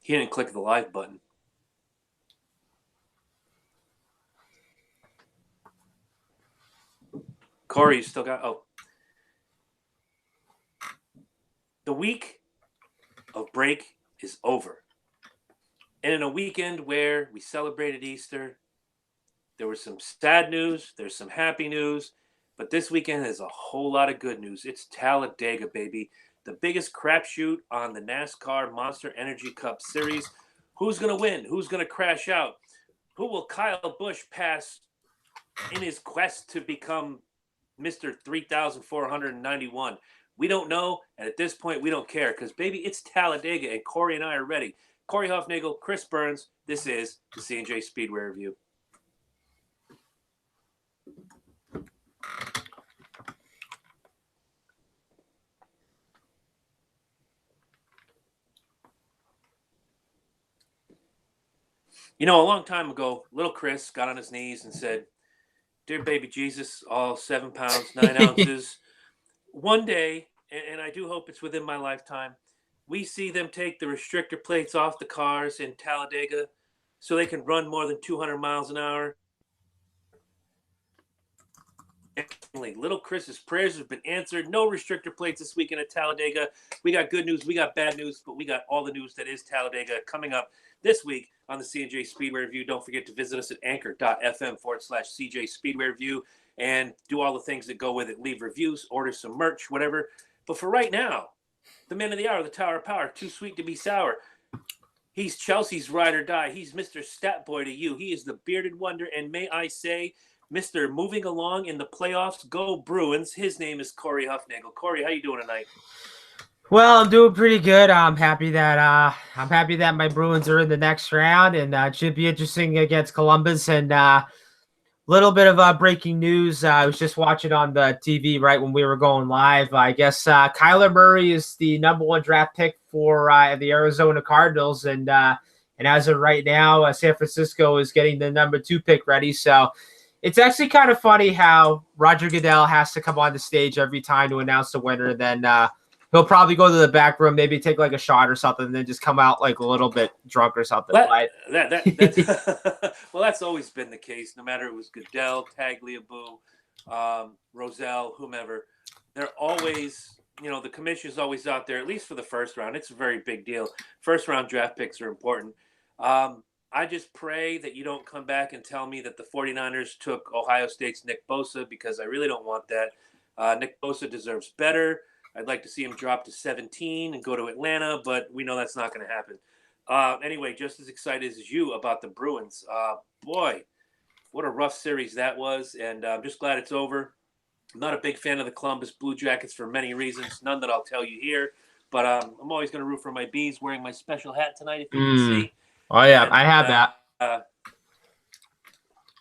He didn't click the live button. Corey, you still got... Oh. The week of break is over. And in a weekend where we celebrated Easter, there was some sad news, there's some happy news, but this weekend has a whole lot of good news. It's Talladega, baby. The biggest crapshoot on the NASCAR Monster Energy Cup Series. Who's going to win? Who's going to crash out? Who will Kyle Busch pass in his quest to become Mr. 3,491? We don't know, and at this point, we don't care because, baby, it's Talladega, and Corey and I are ready. Corey Huffnagel, Chris Burns, this is the C+J Speedway Review. You know, a long time ago, little Chris got on his knees and said, "Dear baby Jesus, all 7 pounds, 9 ounces, one day, and I do hope it's within my lifetime, we see them take the restrictor plates off the cars in Talladega so they can run more than 200 miles an hour." Little Chris's prayers have been answered. No restrictor plates this weekend at Talladega. We got good news, we got bad news, but we got all the news that is Talladega coming up this week on the C+J Speedway Review. Don't forget to visit us at anchor.fm/CJ Speedway Review and do all the things that go with it. Leave reviews, order some merch, whatever. But for right now, the man of the hour, the Tower of Power, too sweet to be sour. He's Chelsea's ride or die. He's Mr. Stat Boy to you. He is the bearded wonder, and may I say, Mr. Moving Along in the Playoffs. Go Bruins. His name is Corey Huffnagel. Corey, how you doing tonight? Well, I'm doing pretty good. I'm happy that my Bruins are in the next round, and it should be interesting against Columbus. And little bit of breaking news. I was just watching on the TV right when we were going live. I guess Kyler Murray is the #1 draft pick for the Arizona Cardinals, and as of right now, San Francisco is getting the #2 pick ready. So it's actually kind of funny how Roger Goodell has to come on the stage every time to announce the winner. Then he'll probably go to the back room, maybe take like a shot or something, and then just come out like a little bit drunk or something. Well, that's always been the case. No matter it was Goodell, Tagliabue, Rozelle, whomever, they're always, the commission's always out there, at least for the first round. It's a very big deal. First round draft picks are important. I just pray that you don't come back and tell me that the 49ers took Ohio State's Nick Bosa, because I really don't want that. Nick Bosa deserves better. I'd like to see him drop to 17 and go to Atlanta, but we know that's not going to happen. Anyway, just as excited as you about the Bruins. Boy, what a rough series that was, and I'm just glad it's over. I'm not a big fan of the Columbus Blue Jackets for many reasons, none that I'll tell you here, but I'm always going to root for my Bees, wearing my special hat tonight, if you can see. Oh, yeah, and I have that.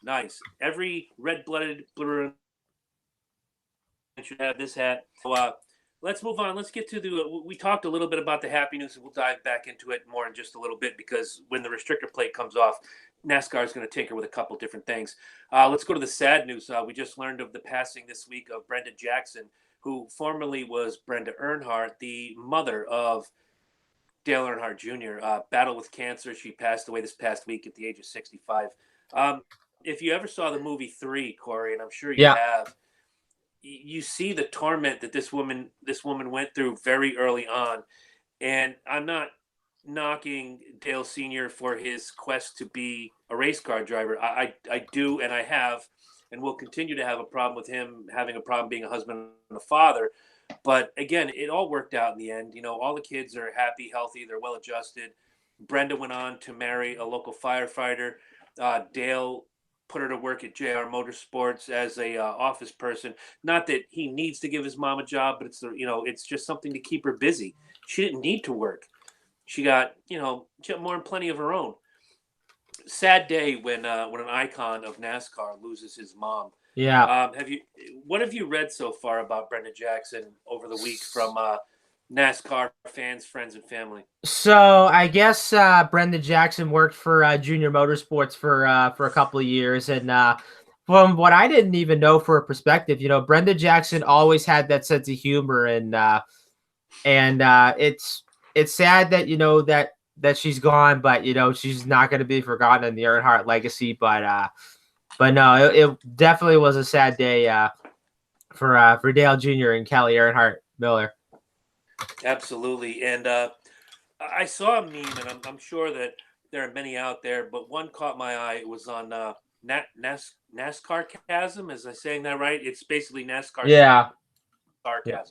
Nice. Every red-blooded Bruin should have this hat. So, let's move on. Let's get to we talked a little bit about the happy news, and we'll dive back into it more in just a little bit, because when the restrictor plate comes off, NASCAR is going to tinker with a couple different things. Let's go to the sad news. We just learned of the passing this week of Brenda Jackson, who formerly was Brenda Earnhardt, the mother of Dale Earnhardt Jr., battled with cancer. She passed away this past week at the age of 65. If you ever saw the movie 3, Corey, and I'm sure you have, you see the torment that this woman went through very early on. And I'm not knocking Dale Sr. for his quest to be a race car driver. I do, and I have, and will continue to have a problem with him having a problem being a husband and a father. But again, it all worked out in the end. All the kids are happy, healthy, they're well adjusted. Brenda went on to marry a local firefighter. Dale put her to work at JR Motorsports as a office person. Not that he needs to give his mom a job, but it's just something to keep her busy. She didn't need to work. She got more than plenty of her own. Sad day when an icon of NASCAR loses his mom. Yeah. What have you read so far about Brenda Jackson over the week from NASCAR fans, friends, and family? So I guess Brenda Jackson worked for Junior Motorsports for a couple of years, and from what I didn't even know for a perspective, Brenda Jackson always had that sense of humor, and it's sad that that she's gone, but she's not going to be forgotten in the Earnhardt legacy. But no, it definitely was a sad day for Dale Jr. and Kelly Earnhardt Miller. Absolutely. And I saw a meme, and I'm sure that there are many out there, but one caught my eye. It was on NASCAR Chasm. Is I saying that right? It's basically NASCAR sarcasm. Yeah.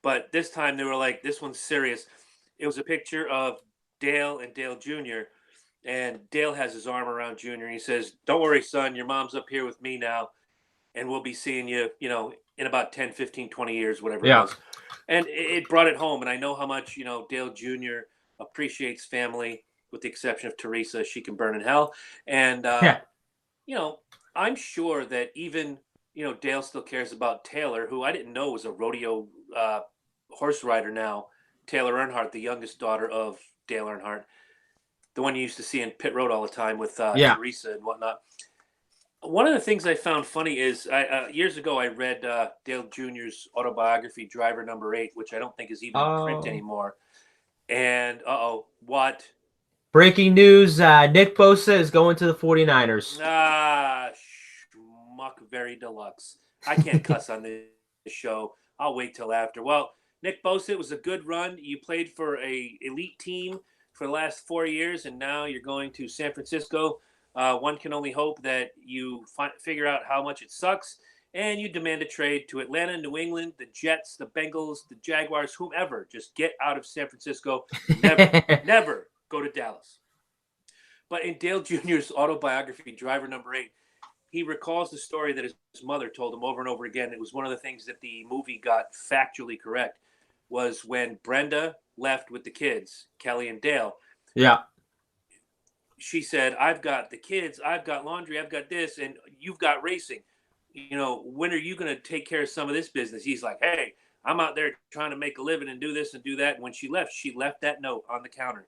But this time they were like, this one's serious. It was a picture of Dale and Dale Jr., and Dale has his arm around Jr., and he says, "Don't worry, son, your mom's up here with me now, and we'll be seeing you, in about 10, 15, 20 years, whatever it was." And it brought it home. And I know how much, Dale Jr. appreciates family, with the exception of Teresa. She can burn in hell. And, I'm sure that even, Dale still cares about Taylor, who I didn't know was a rodeo horse rider now. Taylor Earnhardt, the youngest daughter of Dale Earnhardt, the one you used to see in pit road all the time with Teresa and whatnot. One of the things I found funny is years ago I read Dale Jr.'s autobiography, Driver Number 8, which I don't think is even in print anymore. And, what? Breaking news, Nick Bosa is going to the 49ers. Schmuck very deluxe. I can't cuss on this show. I'll wait till after. Well, Nick Bosa, it was a good run. You played for a elite team for the last 4 years, and now you're going to San Francisco. One can only hope that you figure out how much it sucks, and you demand a trade to Atlanta, New England, the Jets, the Bengals, the Jaguars, whomever. Just get out of San Francisco. Never go to Dallas. But in Dale Jr.'s autobiography, Driver Number 8, he recalls the story that his mother told him over and over again. It was one of the things that the movie got factually correct, was when Brenda left with the kids, Kelly and Dale. Yeah. She said, "I've got the kids, I've got laundry, I've got this, and you've got racing. When are you going to take care of some of this business?" He's like, "Hey, I'm out there trying to make a living and do this and do that." And when she left that note on the counter.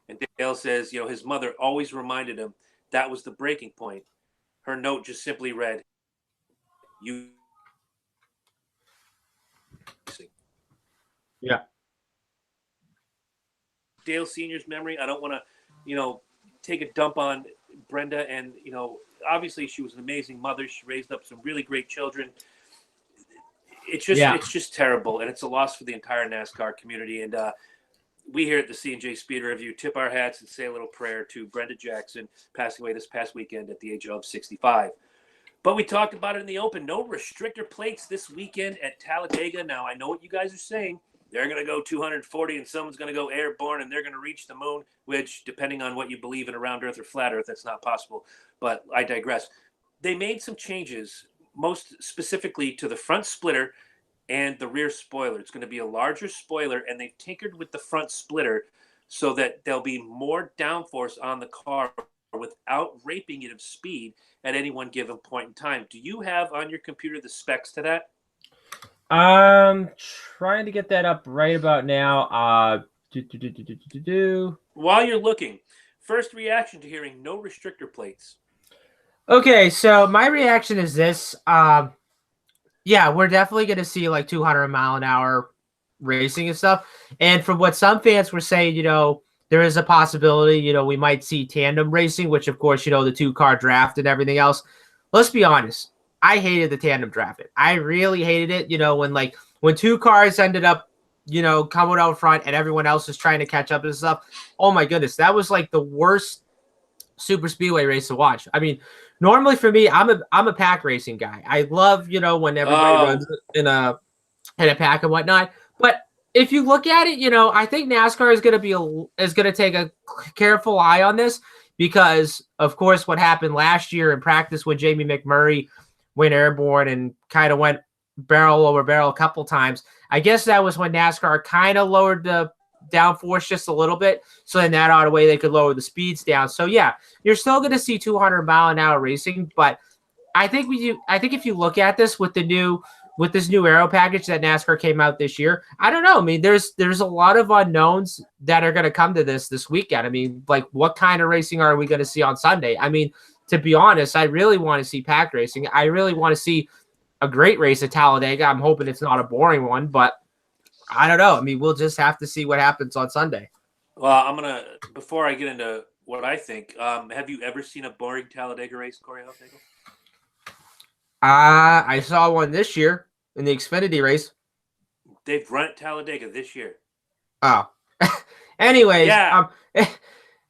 And Dale says, his mother always reminded him that was the breaking point. Her note just simply read, "You." Yeah. Dale Sr.'s memory, I don't want to, take a dump on Brenda. And, obviously she was an amazing mother. She raised up some really great children. It's just terrible. And it's a loss for the entire NASCAR community. And we here at the C+J Speedway Review tip our hats and say a little prayer to Brenda Jackson, passing away this past weekend at the age of 65. But we talked about it in the open. No restrictor plates this weekend at Talladega. Now, I know what you guys are saying. They're going to go 240 and someone's going to go airborne and they're going to reach the moon, which, depending on what you believe in, around Earth or flat Earth, that's not possible. But I digress. They made some changes, most specifically to the front splitter and the rear spoiler. It's going to be a larger spoiler, and they've tinkered with the front splitter so that there'll be more downforce on the car without raping it of speed at any one given point in time. Do you have on your computer the specs to that? Trying to get that up right about now. While you're looking, first reaction to hearing no restrictor plates. Okay, so my reaction is this. Yeah, we're definitely going to see like 200 mile an hour racing and stuff. And from what some fans were saying, there is a possibility, we might see tandem racing, which of course, the 2-car draft and everything else. Let's be honest. I hated the tandem draft. I really hated it, when 2 cars ended up, coming out front and everyone else is trying to catch up and stuff. Oh my goodness. That was like the worst super speedway race to watch. I mean, normally for me, I'm a pack racing guy. I love, when everybody runs in a pack and whatnot. But if you look at it, I think NASCAR is going to take a careful eye on this because, of course, what happened last year in practice when Jamie McMurray went airborne and kind of went barrel over barrel a couple times. I guess that was when NASCAR kind of lowered the downforce just a little bit, so in that way they could lower the speeds down. So yeah, you're still going to see 200 mile an hour racing, but I think if you look at this with this new aero package that NASCAR came out this year, I don't know. I mean, there's a lot of unknowns that are going to come to this weekend. I mean, like, what kind of racing are we going to see on Sunday? I mean, to be honest, I really want to see pack racing. I really want to see a great race at Talladega. I'm hoping it's not a boring one, but I don't know. I mean, we'll just have to see what happens on Sunday. Well, before I get into what I think, have you ever seen a boring Talladega race, Corey Halfnagel? I saw one this year in the Xfinity race. They've run at Talladega this year. Oh, anyways, Yeah.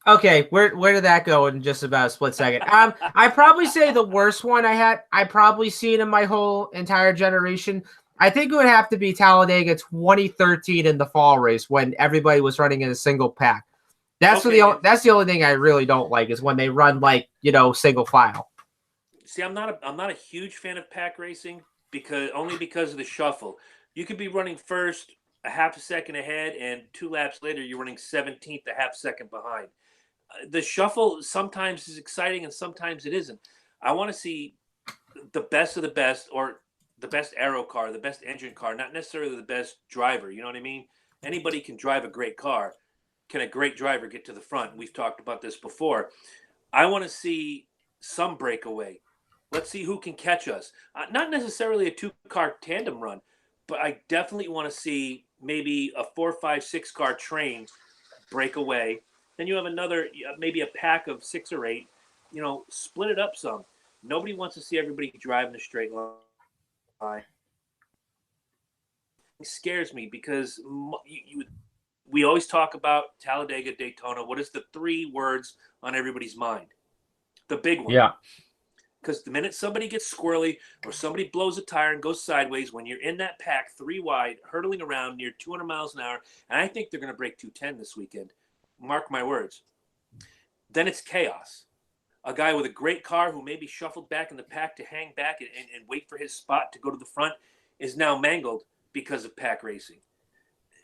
okay, where did that go in just about a split second? I probably say the worst one I probably seen in my whole entire generation. I think it would have to be Talladega 2013 in the fall race when everybody was running in a single pack. Okay. That's the only thing I really don't like is when they run like, single file. See, I'm not a huge fan of pack racing because of the shuffle. You could be running first a half a second ahead, and 2 laps later you're running 17th, a half second behind. The shuffle sometimes is exciting and sometimes it isn't. I want to see the best of the best, or the best aero car, the best engine car, not necessarily the best driver. You know what I mean? Anybody can drive a great car. Can a great driver get to the front? We've talked about this before. I want to see some breakaway. Let's see who can catch us. Not necessarily a 2 car tandem run, but I definitely want to see maybe a 4, 5, 6 car train break away. Then you have another, maybe a pack of 6 or 8. Split it up some. Nobody wants to see everybody drive in a straight line. It scares me because we always talk about Talladega, Daytona. What is the 3 words on everybody's mind? The big one. Yeah. Because the minute somebody gets squirrely or somebody blows a tire and goes sideways, when you're in that pack 3 wide, hurtling around near 200 miles an hour, and I think they're going to break 210 this weekend, mark my words, then it's chaos. A guy with a great car who maybe shuffled back in the pack to hang back and wait for his spot to go to the front is now mangled because of pack racing.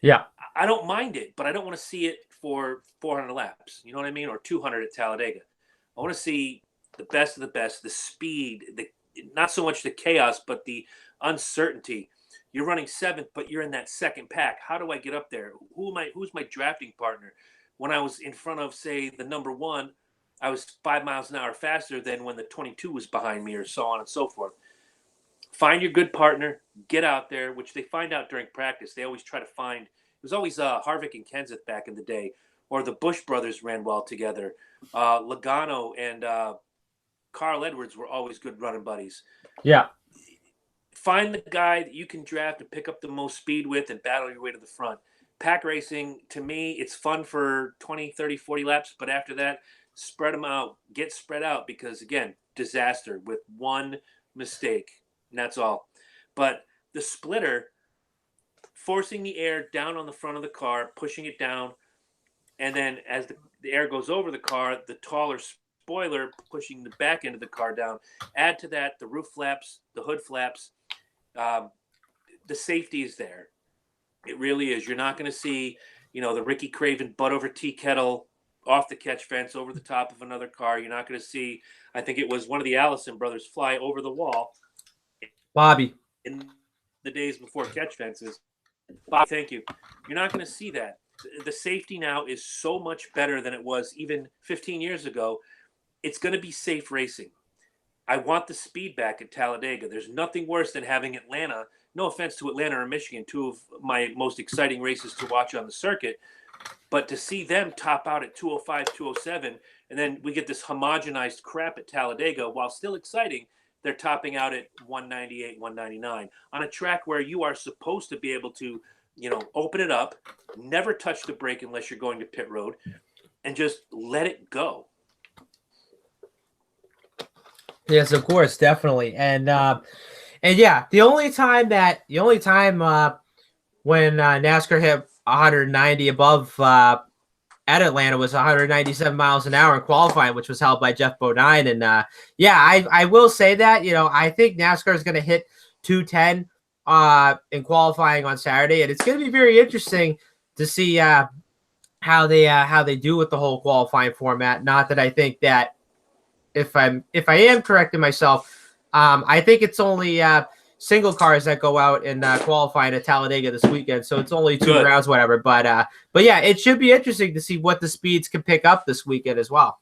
Yeah. I don't mind it, but I don't want to see it for 400 laps. You know what I mean? Or 200 at Talladega. I want to see the best of the best, the speed, not so much the chaos, but the uncertainty. You're running 7th, but you're in that second pack. How do I get up there? Who's my drafting partner? When I was in front of, say, the number 1, I was 5 miles an hour faster than when the 22 was behind me, or so on and so forth. Find your good partner, get out there, which they find out during practice. They always try to find. It was always Harvick and Kenseth back in the day, or the Busch brothers ran well together. Logano and Carl Edwards were always good running buddies. Yeah. Find the guy that you can draft and pick up the most speed with and battle your way to the front. Pack racing, to me, it's fun for 20, 30, 40 laps, but after that, spread them out. Get spread out because, again, disaster with one mistake, and that's all. But the splitter, forcing the air down on the front of the car, pushing it down, and then as the air goes over the car, the taller spoiler pushing the back end of the car down. Add to that the roof flaps, the hood flaps. The safety is there. It really is. You're not going to see, the Ricky Craven butt over tea kettle off the catch fence over the top of another car. You're not going to see, I think it was one of the Allison brothers, fly over the wall Bobby. in the days before catch fences. Bob, thank you. You're not going to see that. The safety now is so much better than it was even 15 years ago. It's going to be safe racing. I want the speed back at Talladega. There's nothing worse than having Atlanta. No offense to Atlanta or Michigan, 2 of my most exciting races to watch on the circuit. But to see them top out at 205, 207, and then we get this homogenized crap at Talladega, while still exciting, they're topping out at 198, 199 on a track where you are supposed to be able to, open it up, never touch the brake unless you're going to pit road, and just let it go. Yes, of course, definitely. And yeah, the only time when NASCAR hit 190 above at Atlanta was 197 miles an hour in qualifying, which was held by Jeff Bodine. And yeah, I will say that, I think NASCAR is going to hit 210 in qualifying on Saturday, and it's going to be very interesting to see how they do with the whole qualifying format. Not that I think that if I am correcting myself, I think it's only single cars that go out and qualifying at Talladega this weekend, so it's only 2 rounds, whatever. But yeah, it should be interesting to see what the speeds can pick up this weekend as well.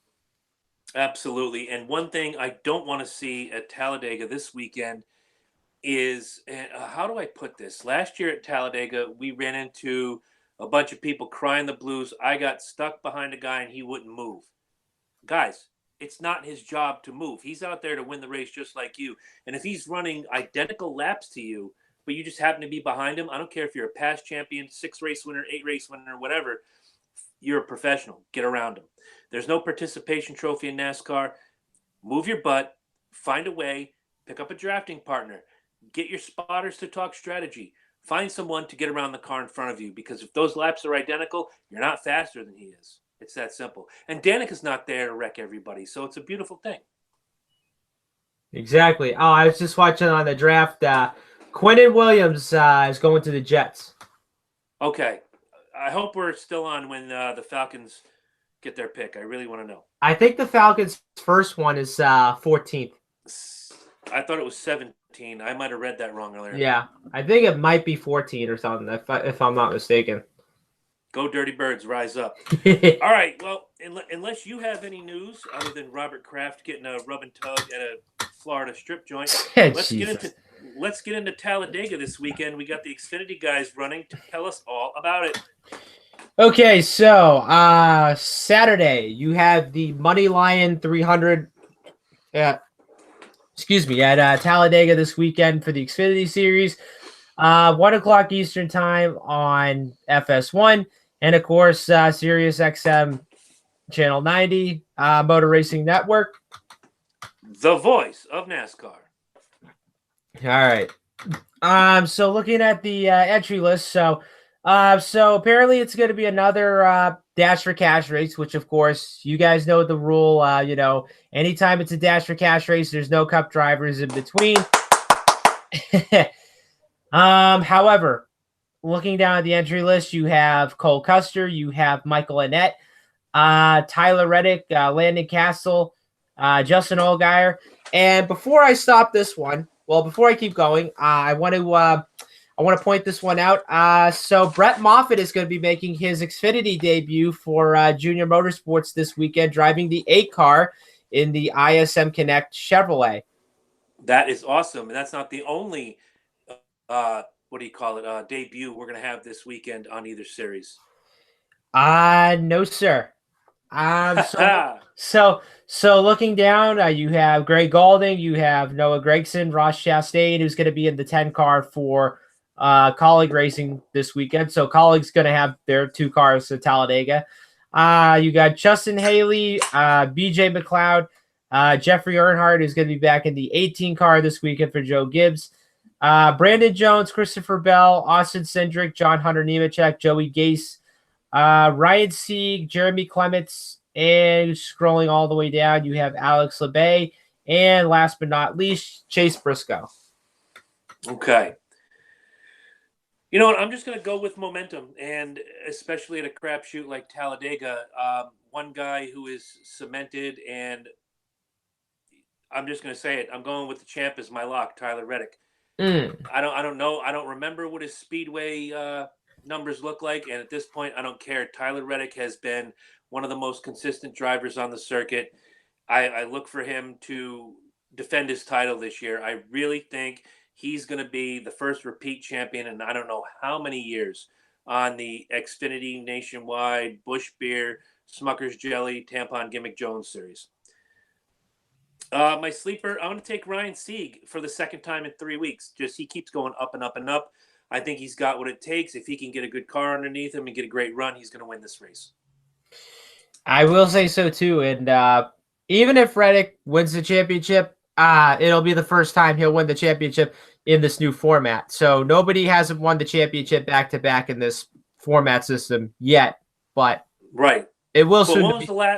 Absolutely. And one thing I don't want to see at Talladega this weekend is how do I put this? Last year at Talladega, we ran into a bunch of people crying the blues. I got stuck behind a guy and he wouldn't move. Guys, it's not his job to move. He's out there to win the race just like you. And if he's running identical laps to you, but you just happen to be behind him, I don't care if you're a past champion, 6-race winner, 8-race winner, whatever, you're a professional. Get around him. There's no participation trophy in NASCAR. Move your butt, find a way, pick up a drafting partner, get your spotters to talk strategy, find someone to get around the car in front of you, because if those laps are identical, you're not faster than he is. It's that simple. And Danica's not there to wreck everybody, so it's a beautiful thing. Exactly. Oh, I was just watching on the draft. Quinnen Williams is going to the Jets. Okay. I hope we're still on when the Falcons get their pick. I really want to know. I think the Falcons' first one is 14th. I thought it was 17. I might have read that wrong earlier. Yeah, I think it might be 14 or something, if I'm not mistaken. Go Dirty Birds, rise up. All right, well, unless you have any news other than Robert Kraft getting a rub and tug at a Florida strip joint, let's get into Talladega this weekend. We got the Xfinity guys running to tell us all about it. Okay, so Saturday you have the Money Lion 300. At Talladega this weekend for the Xfinity Series. 1 o'clock Eastern time on FS1. And, of course, Sirius XM Channel 90, Motor Racing Network. The voice of NASCAR. All right. So looking at the entry list, so apparently it's going to be another Dash for Cash race, which, of course, you guys know the rule. Anytime it's a Dash for Cash race, there's no Cup drivers in between. However, looking down at the entry list, you have Cole Custer, you have Michael Annett, Tyler Reddick, Landon Castle, Justin Allgaier. And before I stop this one, before I keep going, I want to point this one out. So Brett Moffitt is going to be making his Xfinity debut for Junior Motorsports this weekend, driving the 8 car in the ISM Connect Chevrolet. That is awesome. And that's not the only debut we're going to have this weekend on either series. No, sir. So looking down, you have Greg Galding, you have Noah Gregson, Ross Chastain, who's going to be in the 10 car for Colleague Racing this weekend. So Colleague's going to have their 2 cars at Talladega. You got Justin Haley, BJ McLeod, Jeffrey Earnhardt, who's going to be back in the 18 car this weekend for Joe Gibbs. Brandon Jones, Christopher Bell, Austin Cindric, John Hunter Nemechek, Joey Gase, Ryan Sieg, Jeremy Clements, and scrolling all the way down, you have Alex Labay, and last but not least, Chase Briscoe. Okay. You know what? I'm just going to go with momentum, and especially at a crapshoot like Talladega, one guy who is cemented, and I'm just going to say it. I'm going with the champ as my lock, Tyler Reddick. I don't know. I don't remember what his Speedway numbers look like, and at this point, I don't care. Tyler Reddick has been one of the most consistent drivers on the circuit. I look for him to defend his title this year. I really think he's going to be the first repeat champion in I don't know how many years on the Xfinity Nationwide, Busch Beer, Smucker's Jelly, Tampon Gimmick Jones series. My sleeper, I'm going to take Ryan Sieg for the second time in 3 weeks. Just he keeps going up and up and up. I think he's got what it takes. If he can get a good car underneath him and get a great run, he's going to win this race. I will say so too. And even if Reddick wins the championship, it'll be the first time he'll win the championship in this new format. So nobody hasn't won the championship back-to-back in this format system yet, but right, it will but soon.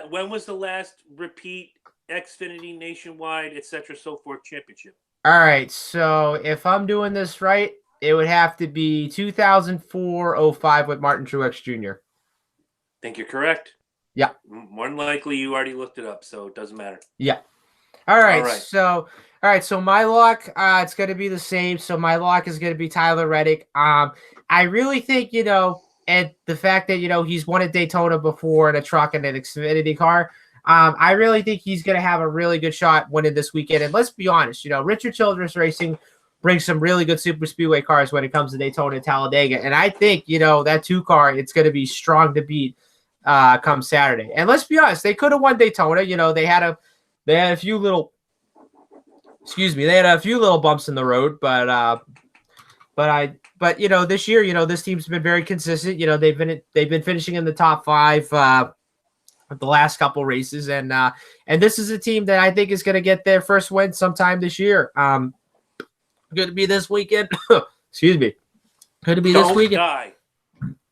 When was the last repeat Xfinity Nationwide, etc., so forth championship? All right, so if I'm doing this right, it would have to be 2004-05 with Martin Truex Jr. Think you're correct? Yeah. More than likely, you already looked it up, so it doesn't matter. Yeah. All right. So my lock, it's going to be the same. So my lock is going to be Tyler Reddick. I really think, and the fact that, he's won at Daytona before in a truck and an Xfinity car, I really think he's going to have a really good shot winning this weekend. And let's be honest, Richard Childress Racing bring some really good super speedway cars when it comes to Daytona and Talladega. And I think, that 2 car, it's going to be strong to beat come Saturday. And let's be honest, they could have won Daytona. They had a few little, they had a few little bumps in the road, but this year, this team's been very consistent. They've been finishing in the top 5 the last couple races, and this is a team that I think is going to get their first win sometime this year. Could it be this weekend? Excuse me. Could it be this weekend? Die.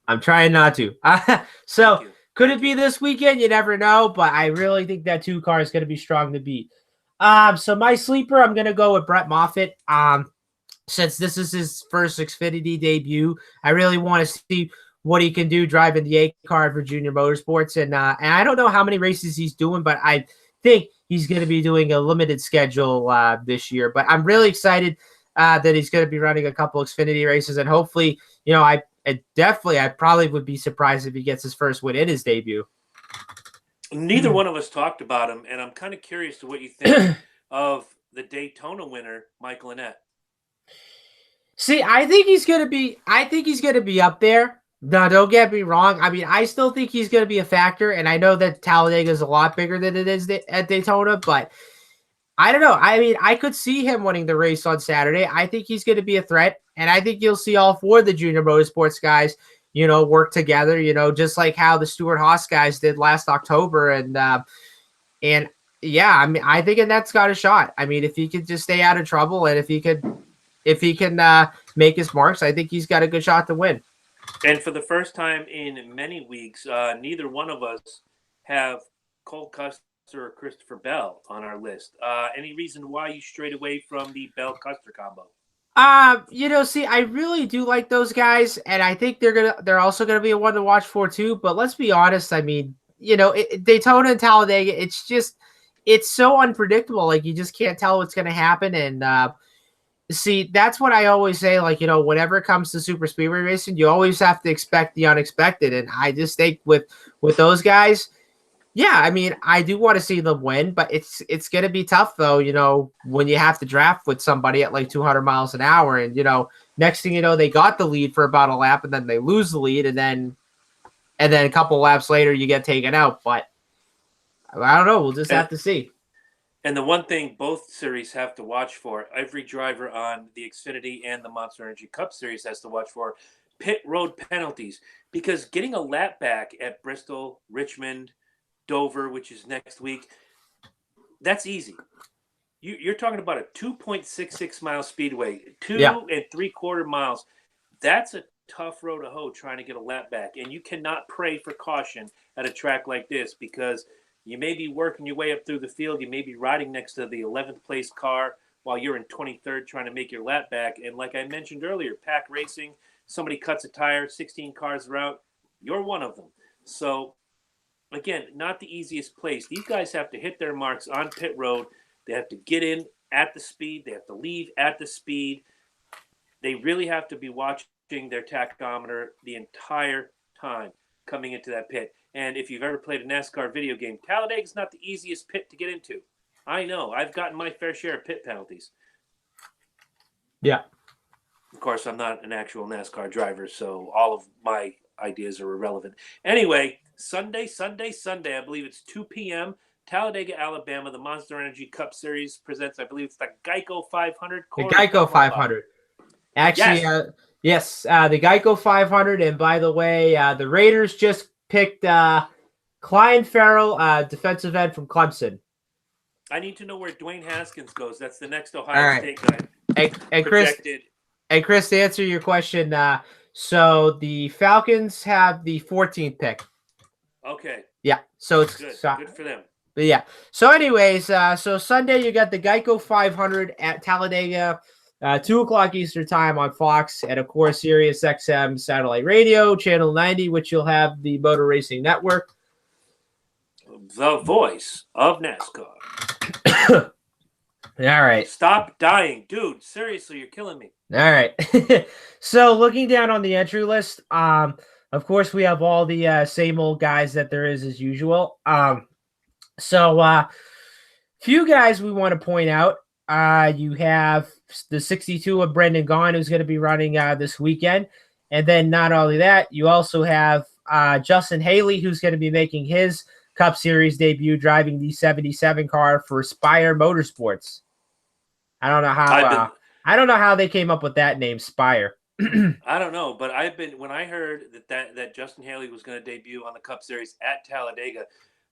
I'm trying not to. So could it be this weekend? You never know, but I really think that 2 car is going to be strong to beat. So my sleeper, I'm going to go with Brett Moffitt. Since this is his first Xfinity debut, I really want to see what he can do driving the A car for Junior Motorsports. And I don't know how many races he's doing, but I think he's going to be doing a limited schedule this year. But I'm really excited that he's going to be running a couple Xfinity races. And hopefully, I probably would be surprised if he gets his first win in his debut. Neither one of us talked about him, and I'm kind of curious to what you think of the Daytona winner, Michael Annett. See, I think he's going to be up there. No, don't get me wrong. I mean, I still think he's going to be a factor, and I know that Talladega is a lot bigger than it is at Daytona, but I don't know. I mean, I could see him winning the race on Saturday. I think he's going to be a threat, and I think you'll see all 4 of the Junior Motorsports guys, work together, just like how the Stewart-Haas guys did last October, and yeah, I mean, I think Annett's got a shot. I mean, if he could just stay out of trouble, and if he can make his marks, I think he's got a good shot to win. And for the first time in many weeks, neither one of us have Cole Custer or Christopher Bell on our list. Any reason why you strayed away from the Bell-Custer combo? See, I really do like those guys, and I think they're also gonna be a one to watch for too. But let's be honest. I mean, Daytona and Talladega, it's so unpredictable. Like, you just can't tell what's gonna happen, and see, that's what I always say. Like, whenever it comes to super speedway racing, you always have to expect the unexpected. And I just think with those guys, yeah, I mean, I do want to see them win, but it's going to be tough though, when you have to draft with somebody at like 200 miles an hour, and next thing you know, they got the lead for about a lap, and then they lose the lead, and then a couple laps later, you get taken out. But I don't know. We'll just have to see. And the one thing both series have to watch for, every driver on the Xfinity and the Monster Energy Cup series has to watch for pit road penalties, because getting a lap back at Bristol, Richmond, Dover, which is next week, that's easy. You're talking about a 2.66 mile speedway, 2 3/4 miles. That's a tough road to hoe trying to get a lap back. And you cannot pray for caution at a track like this, because you may be working your way up through the field. You may be riding next to the 11th place car while you're in 23rd trying to make your lap back. And like I mentioned earlier, pack racing, somebody cuts a tire, 16 cars are out. You're one of them. So, again, not the easiest place. These guys have to hit their marks on pit road. They have to get in at the speed. They have to leave at the speed. They really have to be watching their tachometer the entire time coming into that pit. And if you've ever played a NASCAR video game, Talladega is not the easiest pit to get into. I know. I've gotten my fair share of pit penalties. Yeah. Of course, I'm not an actual NASCAR driver, so all of my ideas are irrelevant. Anyway, Sunday, I believe it's 2 p.m., Talladega, Alabama, the Monster Energy Cup Series presents, I believe it's the Geico 500. The Geico 500. Actually, yes, the Geico 500. And by the way, the Raiders just picked Clyde Farrell, defensive end from Clemson. I need to know where Dwayne Haskins goes. That's the next Ohio State guy. And Chris, to answer your question, so the Falcons have the 14th pick. Okay. Yeah. So it's good for them. But yeah. So anyways, so Sunday you got the Geico 500 at Talladega, 2:00 Eastern time on Fox, and of course Sirius XM satellite radio channel 90, which you'll have the Motor Racing Network. The voice of NASCAR. All right. Stop dying, dude. Seriously, you're killing me. All right. So looking down on the entry list, of course we have all the same old guys that there is as usual. So few guys we want to point out. You have the 62 of Brendan Gaughan, who's going to be running this weekend. And then not only that, you also have Justin Haley, who's going to be making his Cup Series debut driving the 77 car for Spire Motorsports. I don't know how I don't know how they came up with that name, Spire. I don't know, but when I heard that Justin Haley was going to debut on the Cup Series at Talladega,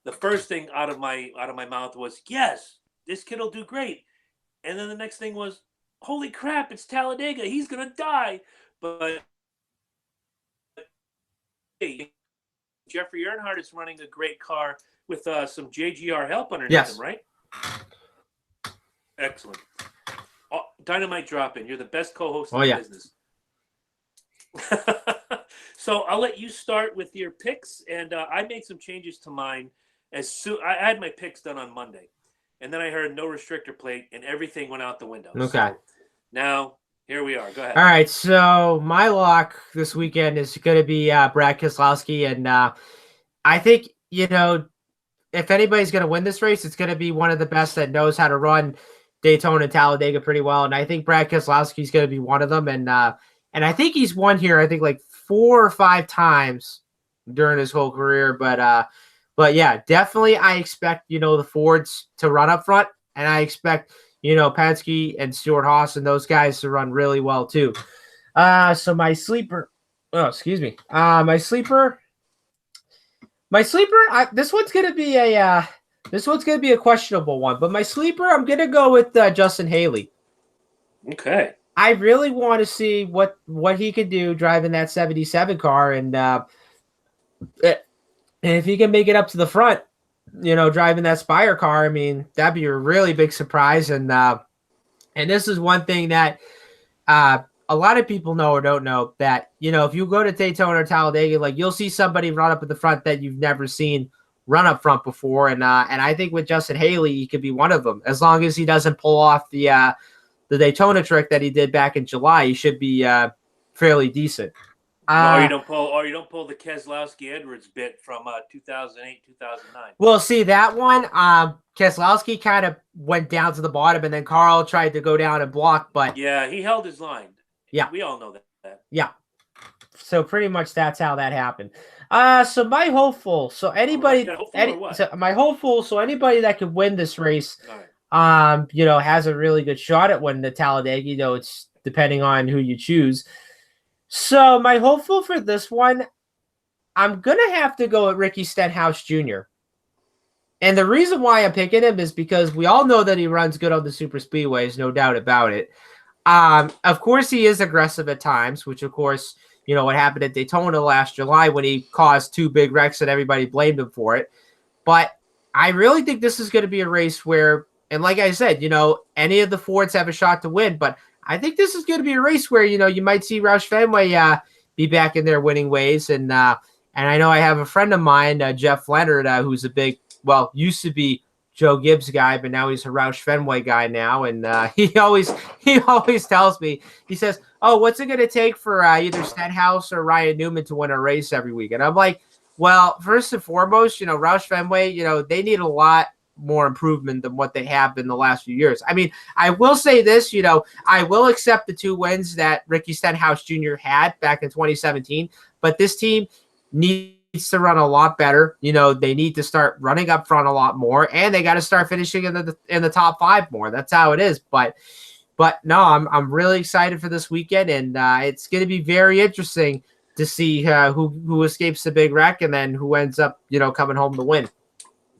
the first thing out of my mouth was, yes, this kid will do great. And then the next thing was, holy crap, it's Talladega. He's going to die. But hey, Jeffrey Earnhardt is running a great car with some JGR help underneath him, right? Excellent. Oh, dynamite drop in. You're the best co-host in the business. So I'll let you start with your picks, and I made some changes to mine. I had my picks done on Monday, and then I heard no restrictor plate, and everything went out the window. Okay. So now here we are. Go ahead. All right. So my lock this weekend is going to be Brad Keselowski, and I think if anybody's going to win this race, it's going to be one of the best that knows how to run Daytona and Talladega pretty well, and I think Brad Keselowski is going to be one of them, and I think he's won here, I think like 4 or 5 times during his whole career. But yeah, definitely I expect, the Fords to run up front. And I expect, Penske and Stewart Haas and those guys to run really well too. So my sleeper, this one's going to be a questionable one, but my sleeper, I'm going to go with Justin Haley. Okay. I really want to see what he can do driving that 77 car, and if he can make it up to the front, driving that Spire car, I mean, that'd be a really big surprise. And this is one thing that a lot of people know or don't know, that if you go to Daytona or Talladega, like, you'll see somebody run up at the front that you've never seen run up front before, and I think with Justin Haley, he could be one of them, as long as he doesn't pull off the Daytona trick that he did back in July. He should be fairly decent. Or you don't pull the Keselowski Edwards bit from 2008, 2009. Well, see that one, Keselowski kind of went down to the bottom, and then Carl tried to go down and block, but yeah, he held his line. Yeah, we all know that. Yeah, so pretty much that's how that happened. So my hopeful, so anybody, my hopeful, so anybody that could win this race. All right. Has a really good shot at winning the Talladega, it's depending on who you choose. So my hopeful for this one, I'm going to have to go at Ricky Stenhouse Jr. And the reason why I'm picking him is because we all know that he runs good on the super speedways, no doubt about it. Of course, he is aggressive at times, which, of course, what happened at Daytona last July when he caused 2 big wrecks and everybody blamed him for it. But I really think this is going to be a race where, and like I said, any of the Fords have a shot to win, but I think this is going to be a race where, you might see Roush Fenway be back in their winning ways. And I know I have a friend of mine, Jeff Leonard, who's used to be Joe Gibbs guy, but now he's a Roush Fenway guy now. And he always tells me, he says, oh, what's it going to take for either Stenhouse or Ryan Newman to win a race every week? And I'm like, well, first and foremost, Roush Fenway, they need a lot more improvement than what they have in the last few years. I mean, I will say this, I will accept the 2 wins that Ricky Stenhouse Jr. had back in 2017, but this team needs to run a lot better. They need to start running up front a lot more, and they got to start finishing in the top 5 more. That's how it is. But no, I'm really excited for this weekend, and it's going to be very interesting to see who escapes the big wreck and then who ends up, coming home to win.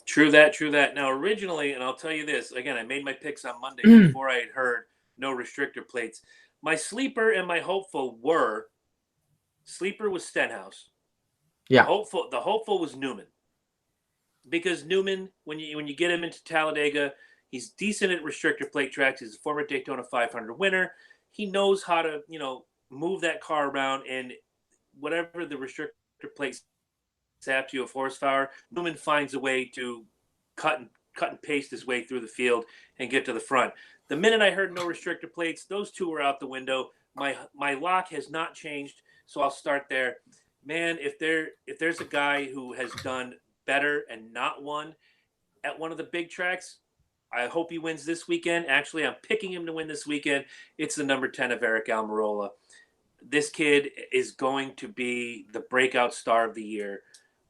True that. Now, originally, and I'll tell you this, again, I made my picks on Monday before I had heard no restrictor plates. My sleeper and my hopeful were, sleeper was Stenhouse. Yeah. The hopeful was Newman. Because Newman, when you get him into Talladega, he's decent at restrictor plate tracks. He's a former Daytona 500 winner. He knows how to, move that car around, and whatever the restrictor plates sap you of horsepower, Newman finds a way to cut and paste his way through the field and get to the front. The minute I heard no restrictor plates, those 2 were out the window. My lock has not changed, so I'll start there. Man, if there's a guy who has done better and not won at one of the big tracks, I hope he wins this weekend. Actually, I'm picking him to win this weekend. It's the number 10 of Eric Almirola. This kid is going to be the breakout star of the year.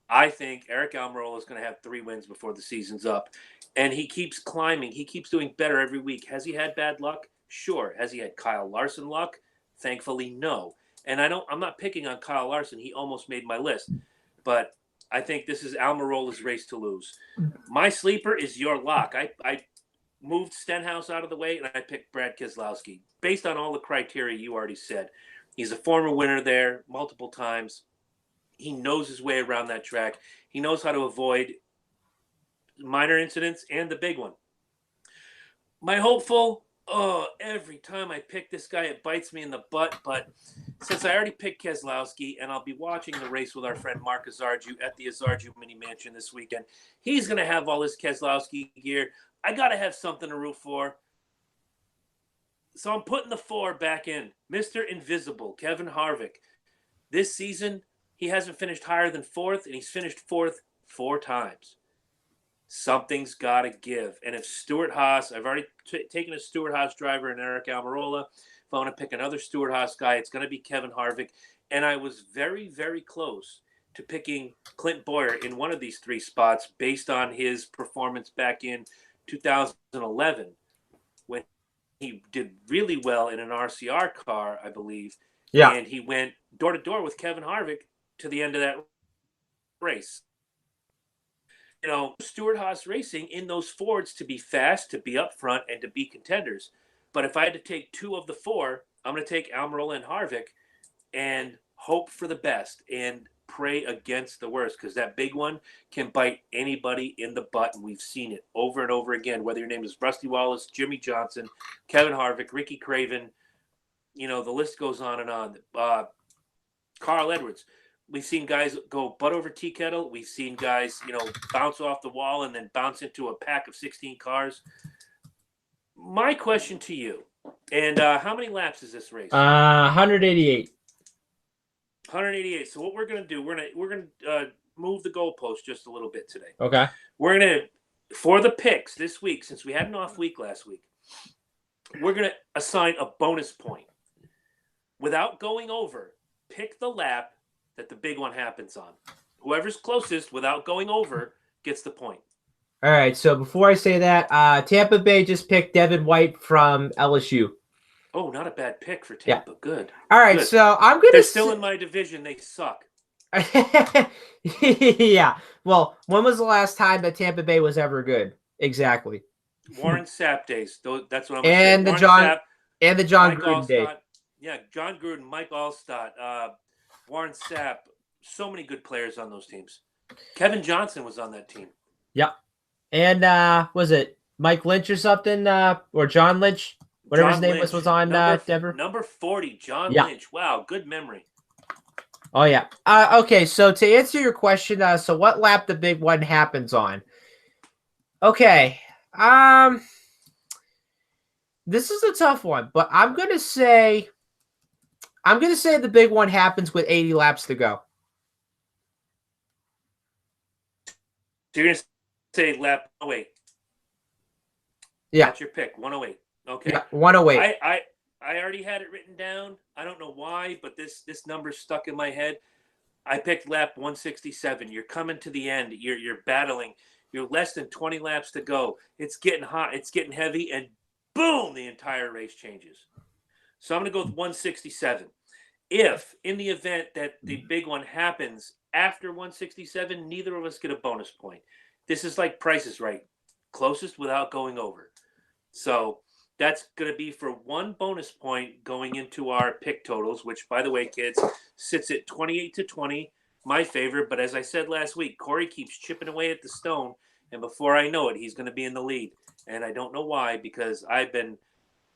I think Eric Almirola is going to have 3 wins before the season's up. And he keeps climbing. He keeps doing better every week. Has he had bad luck? Sure. Has he had Kyle Larson luck? Thankfully, no. And I'm not picking on Kyle Larson. He almost made my list. But I think this is Almirola's race to lose. My sleeper is your lock. I moved Stenhouse out of the way, and I picked Brad Keselowski. Based on all the criteria you already said. He's a former winner there multiple times. He knows his way around that track. He knows how to avoid minor incidents and the big one. My hopeful, every time I pick this guy, it bites me in the butt. But since I already picked Keselowski, and I'll be watching the race with our friend Mark Azarju at the Azarju Mini Mansion this weekend, he's going to have all this Keselowski gear. I got to have something to root for. So I'm putting the 4 back in. Mr. Invisible, Kevin Harvick. This season, he hasn't finished higher than 4th, and he's finished 4th 4 times. Something's got to give. And if Stuart Haas, I've already taken a Stuart Haas driver and Eric Almirola. If I want to pick another Stuart Haas guy, it's going to be Kevin Harvick. And I was very, very close to picking Clint Boyer in one of these 3 spots based on his performance back in 2011 when he did really well in an RCR car, I believe. Yeah. And he went door-to-door with Kevin Harvick to the end of that race. You know, Stuart Haas Racing in those Fords to be fast, to be up front, and to be contenders. But if I had to take 2 of the 4, I'm going to take Almirola and Harvick and hope for the best and pray against the worst, because that big one can bite anybody in the butt, and we've seen it over and over again, whether your name is Rusty Wallace, Jimmy Johnson, Kevin Harvick, Ricky Craven, you know, the list goes on and on. Carl Edwards. We've seen guys go butt over tea kettle. We've seen guys, you know, bounce off the wall and then bounce into a pack of 16 cars. My question to you, and how many laps is this race? 188. 188. So what we're gonna do, we're gonna move the goalpost just a little bit today. Okay. We're gonna, for the picks this week, since we had an off week last week, we're gonna assign a bonus point. Without going over, pick the lap that the big one happens on. Whoever's closest without going over gets the point. All right. So before I say that, Tampa Bay just picked Devin White from LSU. Oh, not a bad pick for Tampa. Yeah. Good. All right. Good. So I'm gonna. They're still in my division. They suck. Yeah. Well, when was the last time that Tampa Bay was ever good? Exactly. Warren Sapp days. That's what I'm. And the John Gruden day. Yeah, John Gruden, Mike Allstott, Warren Sapp. So many good players on those teams. Kevin Johnson was on that team. Yep. And was it Mike Lynch or something? Or John Lynch? Whatever his name was on Denver. Number 40, John Lynch. Wow, good memory. Oh, yeah. Okay, so to answer your question, so what lap the big one happens on? Okay. This is a tough one, but I'm gonna say the big one happens with 80 laps to go. So you're gonna say lap 108. Yeah. That's your pick, 108. Okay. Yeah, 108. I already had it written down. I don't know why, but this number stuck in my head. I picked lap 167. You're coming to the end. You're battling. You're less than 20 laps to go. It's getting hot. It's getting heavy, and boom, the entire race changes. So I'm going to go with 167. If, in the event that the big one happens after 167, neither of us get a bonus point. This is like Price is Right. Closest without going over. So that's going to be for 1 bonus point going into our pick totals, which, by the way, kids, sits at 28-20, my favorite. But as I said last week, Corey keeps chipping away at the stone, and before I know it, he's going to be in the lead. And I don't know why, because I've been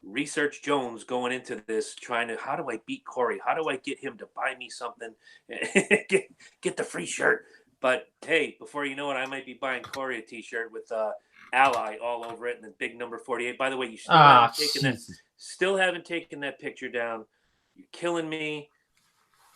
Research Jones going into this, trying to, how do I beat Corey? How do I get him to buy me something? get the free shirt. But, hey, before you know it, I might be buying Corey a T-shirt with Ally all over it and the big number 48. By the way, you still haven't taken that picture down. You're killing me.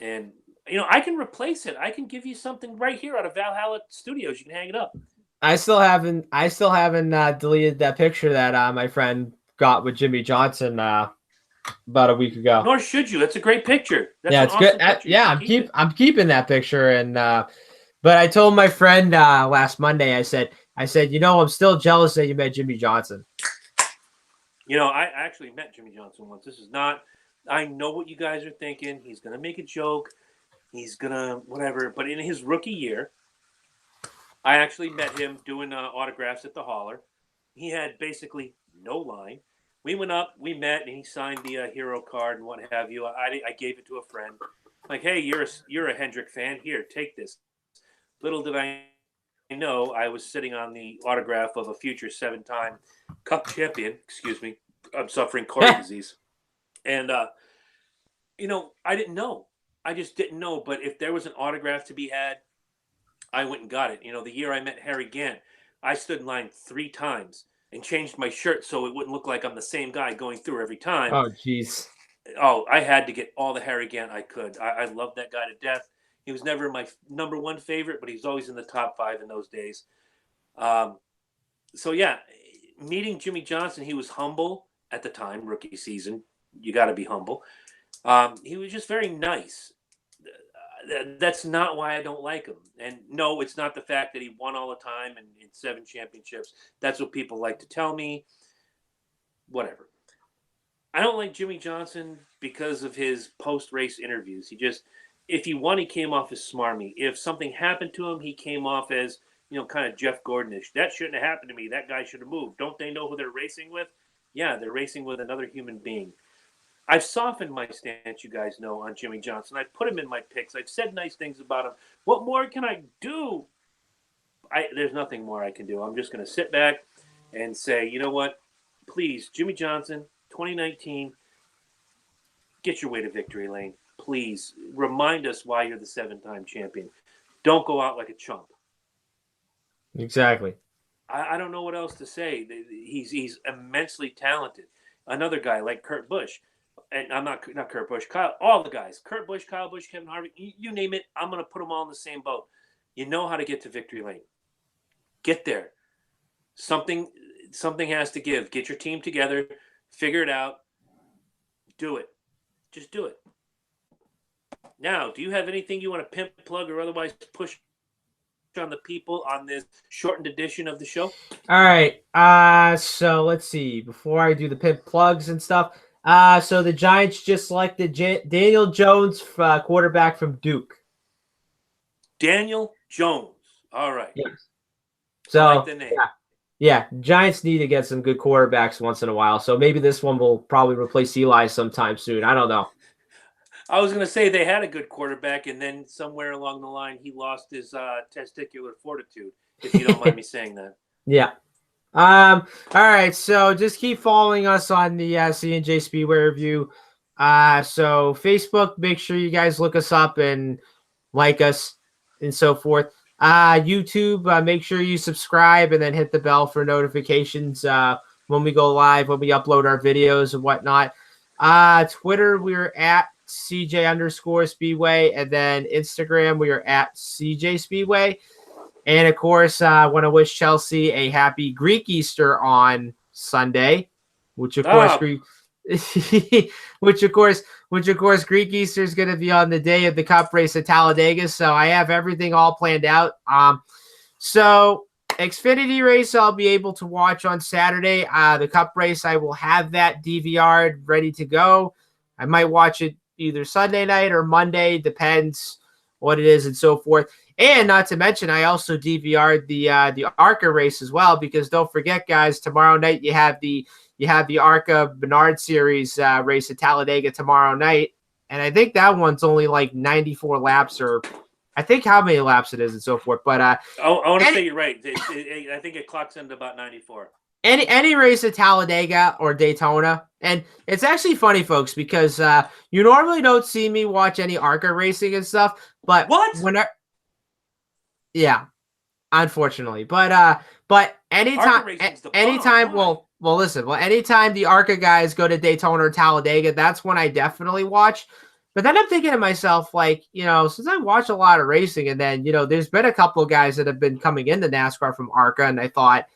And, you know, I can replace it. I can give you something right here out of Valhalla Studios. You can hang it up. I still haven't deleted that picture that my friend got with Jimmy Johnson about a week ago. Nor should you. That's a great picture. That's Yeah, an it's good. awesome picture. You Yeah, should keep it. I'm keeping that picture, and but I told my friend last Monday. I said, I'm still jealous that you met Jimmy Johnson. I actually met Jimmy Johnson once. This is not. I know what you guys are thinking. He's gonna make a joke. He's gonna whatever. But in his rookie year, I actually met him doing autographs at the Holler. He had basically no line. We went up, we met, and he signed the hero card and what have you. I gave it to a friend. Like, hey, you're a Hendrick fan. Here, take this. Little did I know I was sitting on the autograph of a future 7-time Cup champion. Excuse me, I'm suffering Corey disease, and I didn't know. I just didn't know. But if there was an autograph to be had, I went and got it. The year I met Harry Gant, I stood in line 3 times and changed my shirt so it wouldn't look like I'm the same guy going through every time. Oh, jeez. Oh, I had to get all the Harry Gant I could. I loved that guy to death. He was never my number one favorite, but he was always in the top 5 in those days. So yeah, meeting Jimmy Johnson, he was humble at the time, rookie season. You got to be humble. He was just very nice. That's not why I don't like him. And no, it's not the fact that he won all the time and in 7 championships. That's what people like to tell me. Whatever. I don't like Jimmy Johnson because of his post-race interviews. If he won, he came off as smarmy. If something happened to him, he came off as, kind of Jeff Gordonish. That shouldn't have happened to me. That guy should have moved. Don't they know who they're racing with? Yeah, they're racing with another human being. I've softened my stance, you guys know, on Jimmy Johnson. I've put him in my picks. I've said nice things about him. What more can I do? There's nothing more I can do. I'm just going to sit back and say, you know what? Please, Jimmy Johnson, 2019, get your way to victory lane. Please, remind us why you're the 7-time champion. Don't go out like a chump. Exactly. I don't know what else to say. He's immensely talented. Another guy like Kurt Busch. And I'm not Kurt Busch, all the guys, Kurt Busch, Kyle Busch, Kevin Harvick, you name it, I'm going to put them all in the same boat. You know how to get to victory lane. Get there. Something has to give. Get your team together, figure it out, do it. Just do it. Now, do you have anything you want to pimp, plug, or otherwise push on the people on this shortened edition of the show? All right. So let's see. Before I do the pimp plugs and stuff, so the Giants just selected Daniel Jones, quarterback from Duke. Daniel Jones. All right. Yeah. So I like the name. Yeah. Giants need to get some good quarterbacks once in a while. So maybe this one will probably replace Eli sometime soon. I don't know. I was going to say they had a good quarterback, and then somewhere along the line he lost his testicular fortitude, if you don't mind me saying that. Yeah. All right. So just keep following us on the C+J Speedway review. So Facebook, make sure you guys look us up and like us and so forth. YouTube, make sure you subscribe and then hit the bell for notifications when we go live, when we upload our videos and whatnot. Twitter, we're at CJ_Speedway, and then Instagram, we are at CJ Speedway. And of course, I want to wish Chelsea a happy Greek Easter on Sunday, which of course, Greek Easter is going to be on the day of the Cup race at Talladega. So I have everything all planned out. So Xfinity race I'll be able to watch on Saturday. The Cup race, I will have that DVR'd ready to go. I might watch it either Sunday night or Monday, depends what it is and so forth. And not to mention, I also DVR'd the ARCA race as well, because don't forget, guys, tomorrow night you have the ARCA Bernard Series race at Talladega tomorrow night, and I think that one's only like 94 laps, or I think how many laps it is and so forth. But I want to say you're right. I think it clocks into about 94. Any race at Talladega or Daytona, and it's actually funny, folks, because you normally don't see me watch any ARCA racing and stuff, but yeah, unfortunately, but anytime, anytime the ARCA guys go to Daytona or Talladega, that's when I definitely watch. But then I'm thinking to myself, like, since I watch a lot of racing, and then, there's been a couple of guys that have been coming into NASCAR from ARCA, and I thought,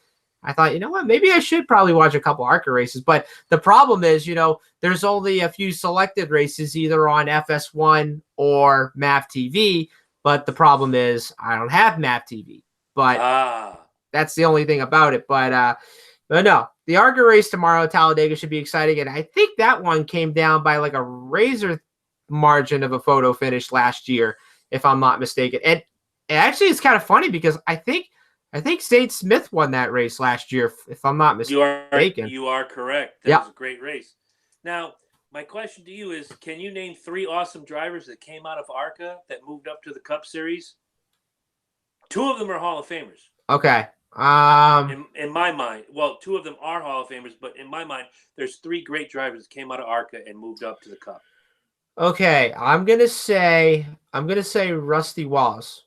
you know what, maybe I should probably watch a couple ARCA races. But the problem is, there's only a few selected races either on FS1 or MAP TV. But the problem is I don't have MAP TV. But that's the only thing about it. But no, the ARCA race tomorrow at Talladega should be exciting. And I think that one came down by like a razor margin of a photo finish last year, if I'm not mistaken. And actually, it's kind of funny because I think State Smith won that race last year, if I'm not mistaken. You are correct. That was a great race. Now, my question to you is, can you name 3 awesome drivers that came out of ARCA that moved up to the Cup Series? 2 of them are Hall of Famers. Okay. In my mind, well, 2 of them are Hall of Famers, but in my mind, there's 3 great drivers that came out of ARCA and moved up to the Cup. Okay, I'm gonna say Rusty Wallace.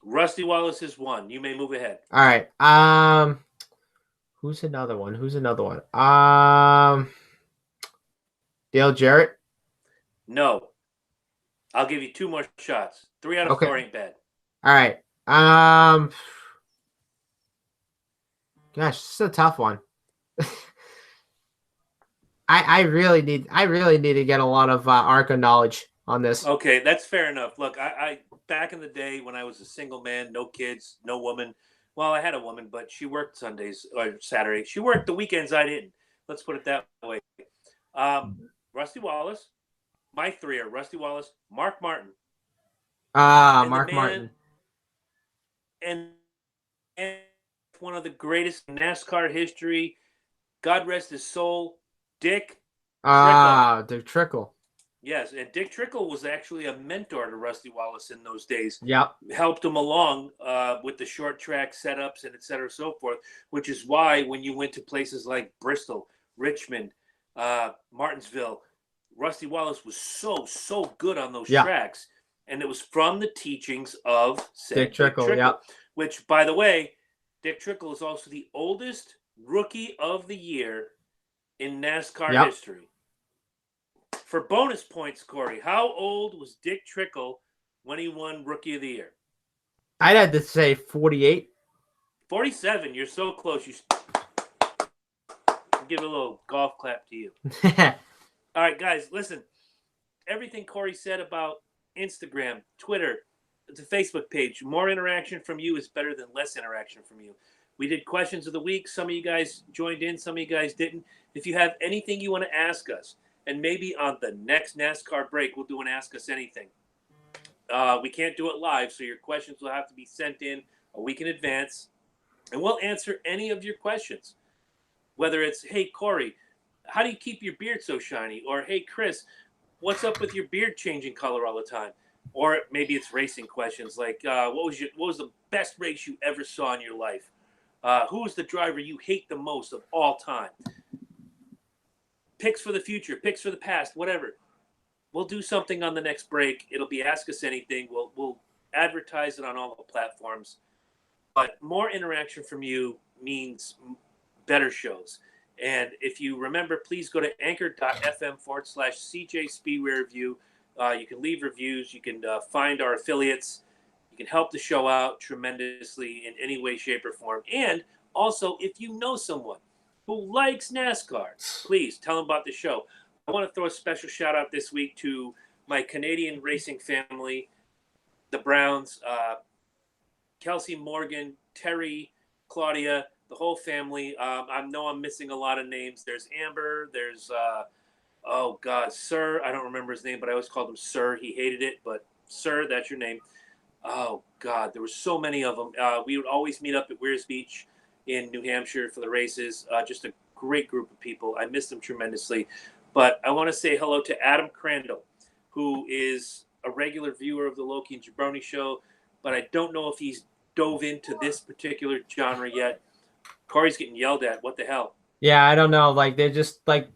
Rusty Wallace is 1. You may move ahead. All right. Who's another one? Dale Jarrett? No. I'll give you 2 more shots. 3 out of 4 ain't bad. All right. Gosh, this is a tough one. I really need to get a lot of ARCA knowledge on this. Okay, that's fair enough. Look, I back in the day when I was a single man, no kids, no woman. Well, I had a woman, but she worked Sundays or Saturday. She worked the weekends. I didn't. Let's put it that way. Rusty Wallace. My 3 are Rusty Wallace, Mark Martin. Mark Martin. And one of the greatest in NASCAR history. God rest his soul. Dick Trickle. Dick Trickle. Yes, and Dick Trickle was actually a mentor to Rusty Wallace in those days. Yep. Helped him along with the short track setups and et cetera, so forth, which is why when you went to places like Bristol, Richmond, Martinsville, Rusty Wallace was so good on those tracks. And it was from the teachings of Dick Trickle, which, by the way, Dick Trickle is also the oldest Rookie of the Year in NASCAR history. For bonus points, Corey, how old was Dick Trickle when he won Rookie of the Year? I'd have to say 48. 47. You're so close. I'll give a little golf clap to you. All right, guys, listen. Everything Corey said about Instagram, Twitter, the Facebook page, more interaction from you is better than less interaction from you. We did questions of the week. Some of you guys joined in. Some of you guys didn't. If you have anything you want to ask us, and maybe on the next NASCAR break, we'll do an Ask Us Anything. We can't do it live, so your questions will have to be sent in a week in advance, and we'll answer any of your questions. Whether it's, hey, Corey, how do you keep your beard so shiny? Or, hey, Chris, what's up with your beard changing color all the time? Or maybe it's racing questions like, what was the best race you ever saw in your life? Who is the driver you hate the most of all time? Picks for the future, picks for the past, whatever. We'll do something on the next break. It'll be Ask Us Anything. We'll advertise it on all the platforms. But more interaction from you means better shows. And if you remember, please go to anchor.fm/CJ Speedway Review. You can leave reviews. You can find our affiliates. You can help the show out tremendously in any way, shape, or form. And also, if you know someone who likes NASCAR, please tell them about the show. I want to throw a special shout out this week to my Canadian racing family, the Browns, Kelsey Morgan, Terry, Claudia, the whole family. I know I'm missing a lot of names. There's Amber. There's, Sir. I don't remember his name, but I always called him Sir. He hated it, but Sir, that's your name. Oh, God, there were so many of them. We would always meet up at Weirs Beach in New Hampshire for the races. Just a great group of people. I miss them tremendously. But I want to say hello to Adam Crandall, who is a regular viewer of the Loki and Jabroni show, but I don't know if he's dove into this particular genre yet. Corey's getting yelled at. What the hell? Yeah, I don't know. Like, they're just, like,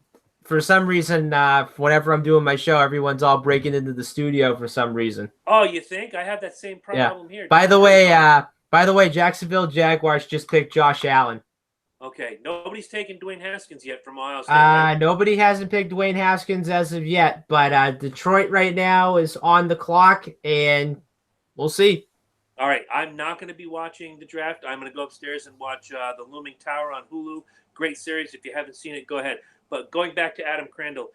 for some reason, whenever I'm doing my show, everyone's all breaking into the studio for some reason. Oh, you think? I have that same problem here. By the way, Jacksonville Jaguars just picked Josh Allen. Okay, nobody's taken Dwayne Haskins yet from Ohio State, right? Nobody hasn't picked Dwayne Haskins as of yet, but Detroit right now is on the clock, and we'll see. All right, I'm not going to be watching the draft. I'm going to go upstairs and watch The Looming Tower on Hulu. Great series. If you haven't seen it, go ahead. But going back to Adam Crandall,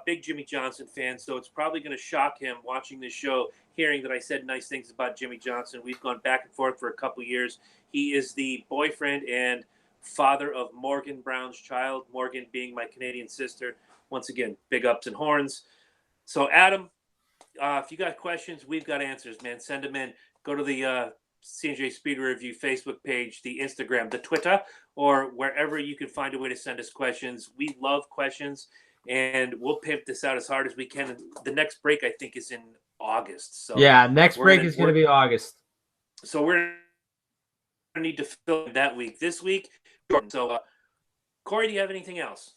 big Jimmy Johnson fan, so it's probably going to shock him watching this show, hearing that I said nice things about Jimmy Johnson. We've gone back and forth for a couple years. He is the boyfriend and father of Morgan Brown's child, Morgan being my Canadian sister. Once again, big ups and horns. So, Adam, if you got questions, we've got answers, man. Send them in. Go to the C+J Speedway Review Facebook page, the Instagram, the Twitter, or wherever you can find a way to send us questions. We love questions, and we'll pimp this out as hard as we can. The next break, I think, is in August. So yeah, next break is going to be August. So we're going to need to fill that week. This week, so Corey, do you have anything else?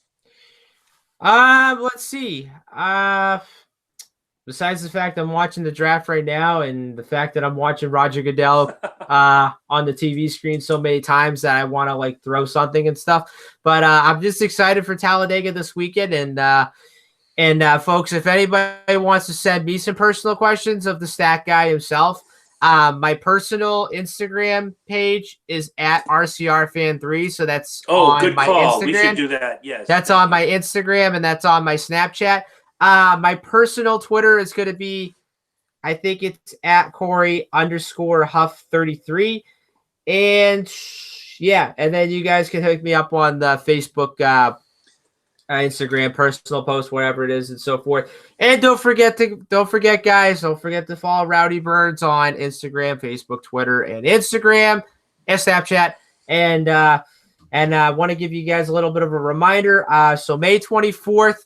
Let's see. Besides the fact I'm watching the draft right now and the fact that I'm watching Roger Goodell on the TV screen so many times that I want to like throw something and stuff. But I'm just excited for Talladega this weekend. And folks, if anybody wants to send me some personal questions of the stat guy himself, my personal Instagram page is at RCRFan3. So that's on good my call. Instagram. We should do that. Yes. That's on my Instagram and that's on my Snapchat. My personal Twitter is going to be, I think it's at Corey_Huff33. And yeah, and then you guys can hook me up on the Facebook, Instagram, personal post, whatever it is, and so forth. And don't forget, guys, don't forget to follow Rowdy Birds on Instagram, Facebook, Twitter, and Instagram and Snapchat. And I want to give you guys a little bit of a reminder. So May 24th,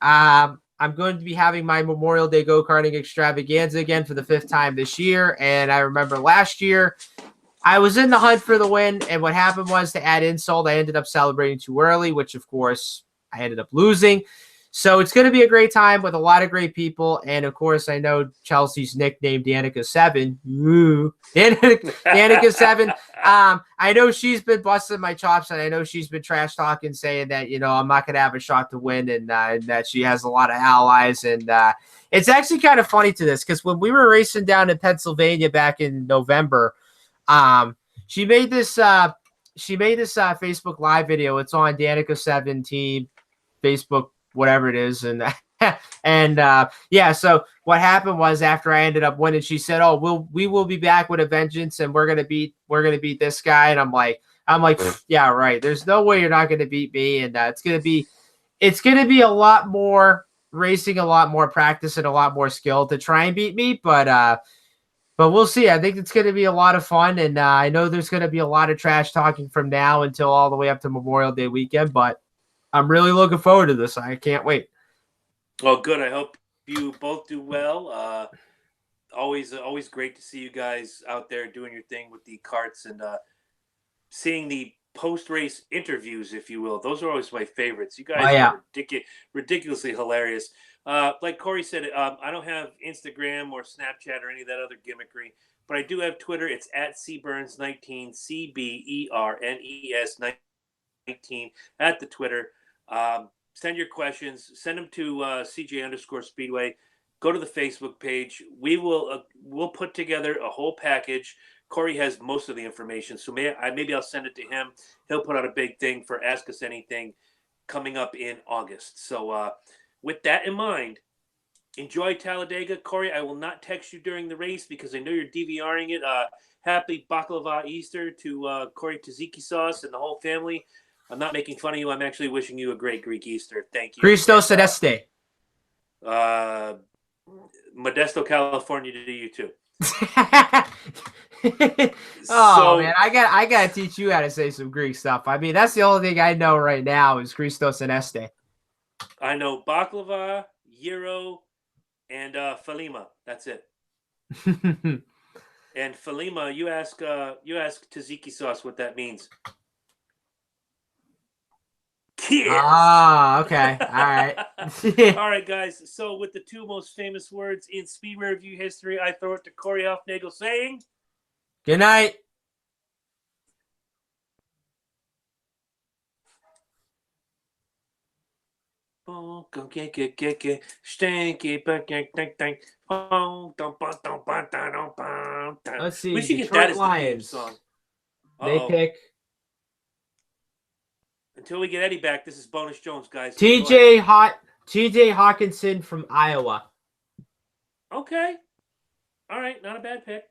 I'm going to be having my Memorial Day go-karting extravaganza again for the 5th time this year. And I remember last year I was in the hunt for the win. And what happened was, to add insult, I ended up celebrating too early, which of course I ended up losing. So it's going to be a great time with a lot of great people. And of course, I know Chelsea's nickname Danica7. Danica7. I know she's been busting my chops, and I know she's been trash talking, saying that, I'm not going to have a shot to win, and that she has a lot of allies. And it's actually kind of funny to this, because when we were racing down in Pennsylvania back in November, she made this Facebook Live video. It's on Danica7 team Facebook, whatever it is, and yeah. So what happened was, after I ended up winning, she said, "Oh, we will be back with a vengeance, and we're gonna beat this guy." And I'm like, yeah, right. There's no way you're not gonna beat me, and it's gonna be a lot more racing, a lot more practice, and a lot more skill to try and beat me, but we'll see. I think it's going to be a lot of fun, and I know there's going to be a lot of trash talking from now until all the way up to Memorial Day weekend, but I'm really looking forward to this. I can't wait. Well, good. I hope you both do well. Always great to see you guys out there doing your thing with the carts, and seeing the post-race interviews, if you will. Those are always my favorites. You guys are ridiculously hilarious. Like Corey said, I don't have Instagram or Snapchat or any of that other gimmickry, but I do have Twitter. It's at cburns19, CBERNES19 at the Twitter. Send your questions. Send them to CJ_Speedway. Go to the Facebook page. We'll put together a whole package. Corey has most of the information, so maybe I'll send it to him. He'll put out a big thing for Ask Us Anything coming up in August. So with that in mind, enjoy Talladega. Corey, I will not text you during the race because I know you're DVRing it. Happy Baklava Easter to Corey Tzatziki Sauce and the whole family. I'm not making fun of you. I'm actually wishing you a great Greek Easter. Thank you. Christos Celeste. Modesto, California to you too. Man, I gotta teach you how to say some Greek stuff. I mean, that's the only thing I know right now is Christos Celeste. I know baklava, gyro, and falima. That's it. And falima, you ask tzatziki sauce what that means. Kiss. Okay. All right. All right, guys. So with the 2 most famous words in Speedway Review history, I throw it to Corey Huffnagel saying, good night. Oh, go get, stinky, ding. Oh, Let's we see. should get that Detroit as the theme song. Lions. They Uh-oh. pick Until we get Eddie back, this is Bonus Jones, guys. Go ahead. TJ Hawkinson from Iowa. Okay. All right. Not a bad pick.